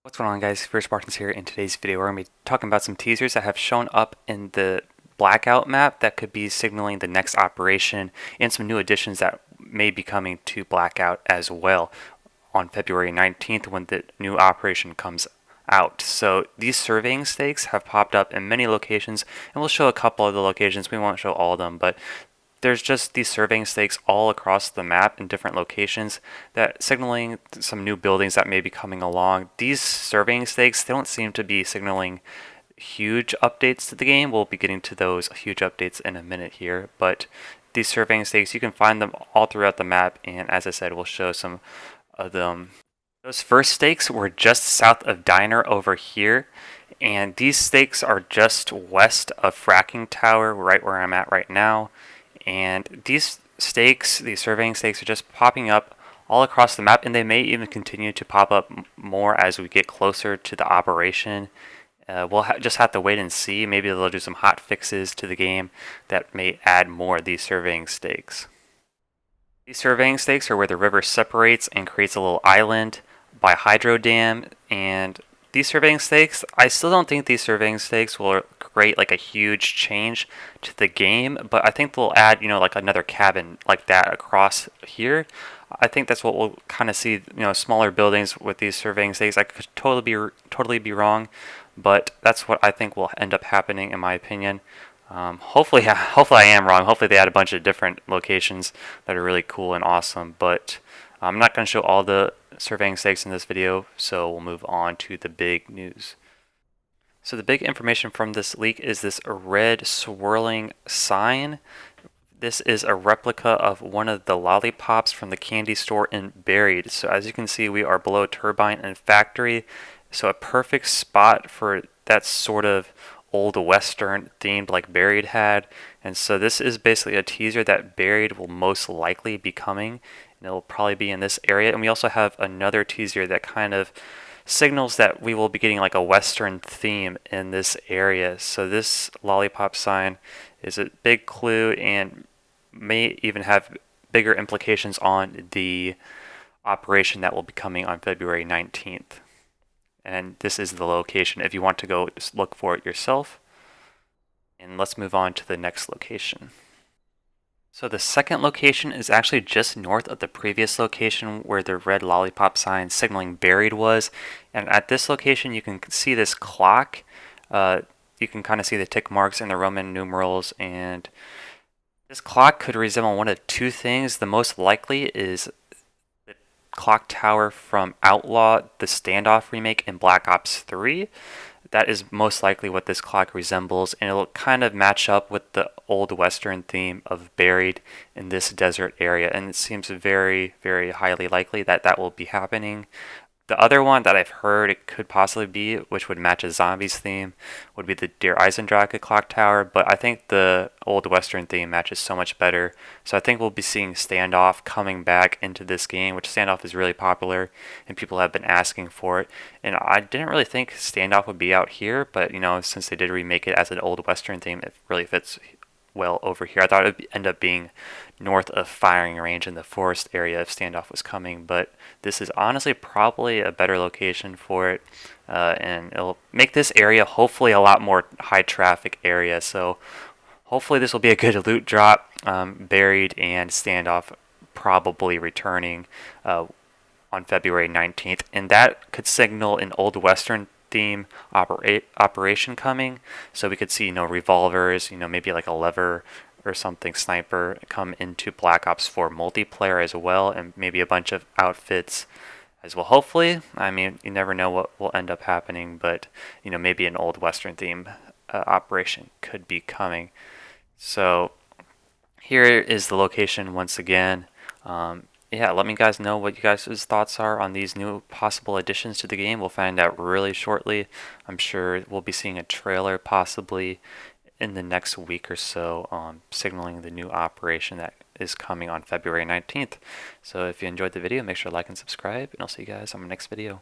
What's going on, guys? First Spartans here. In today's video we're going to be talking about some teasers that have shown up in the Blackout map that could be signaling the next operation, and some new additions that may be coming to Blackout as well on February 19th when the new operation comes out. So these surveying stakes have popped up in many locations, and we'll show a couple of the locations. We won't show all of them, but there's just these surveying stakes all across the map in different locations that signaling some new buildings that may be coming along. These surveying stakes, they don't seem to be signaling huge updates to the game. We'll be getting to those huge updates in a minute here, but these surveying stakes, you can find them all throughout the map, and as I said, we'll show some of them. Those first stakes were just south of Diner over here, and these stakes are just west of Fracking Tower, right where I'm at right now. And these stakes, these surveying stakes, are just popping up all across the map, and they may even continue to pop up more as we get closer to the operation. We'll just have to wait and see. Maybe they'll do some hot fixes to the game that may add more of these surveying stakes. These surveying stakes are where the river separates and creates a little island by hydro dam, and these surveying stakes, I still don't think these surveying stakes will create like a huge change to the game, but I think they'll add, like another cabin like that across here. I think that's what we'll kind of see, smaller buildings with these surveying stakes. I could totally be wrong, but that's what I think will end up happening in my opinion. Hopefully I am wrong. Hopefully they add a bunch of different locations that are really cool and awesome, but I'm not going to show all the surveying stakes in this video, so we'll move on to the big news. So the big information from this leak is this red swirling sign. This is a replica of one of the lollipops from the candy store in Buried. So as you can see, we are below Turbine and Factory, so a perfect spot for that sort of old western themed like Buried had. And so this is basically a teaser that Buried will most likely be coming, and it'll probably be in this area. And we also have another teaser that kind of signals that we will be getting like a western theme in this area. So this lollipop sign is a big clue and may even have bigger implications on the operation that will be coming on February 19th. And this is the location if you want to go just look for it yourself. And let's move on to the next location. So the second location is actually just north of the previous location where the red lollipop sign signaling Buried was. And at this location you can see this clock. You can kind of see the tick marks and the Roman numerals, and this clock could resemble one of two things. The most likely is the clock tower from Outlaw, the Standoff remake in Black Ops 3. That is most likely what this clock resembles, and it'll kind of match up with the old western theme of Buried in this desert area, and it seems very, very highly likely that that will be happening. The other one that I've heard it could possibly be, which would match a zombies theme, would be the Der Eisendrache clock tower, but I think the old western theme matches so much better. So I think we'll be seeing Standoff coming back into this game, which Standoff is really popular and people have been asking for it. And I didn't really think Standoff would be out here, but since they did remake it as an old western theme, it really fits well over here. I thought it would end up being north of firing range in the forest area if Standoff was coming, but this is honestly probably a better location for it, and it'll make this area hopefully a lot more high traffic area. So hopefully this will be a good loot drop. Buried and Standoff probably returning on February 19th, and that could signal an old western theme operation coming. So we could see revolvers, maybe like a lever or something, sniper, come into Black Ops 4 multiplayer as well, and maybe a bunch of outfits as well. Hopefully, you never know what will end up happening, but maybe an old western theme operation could be coming. So here is the location once again. Yeah, let me guys know what you guys' thoughts are on these new possible additions to the game. We'll find out really shortly. I'm sure we'll be seeing a trailer possibly in the next week or so, signaling the new operation that is coming on February 19th. So if you enjoyed the video, make sure to like and subscribe, and I'll see you guys on my next video.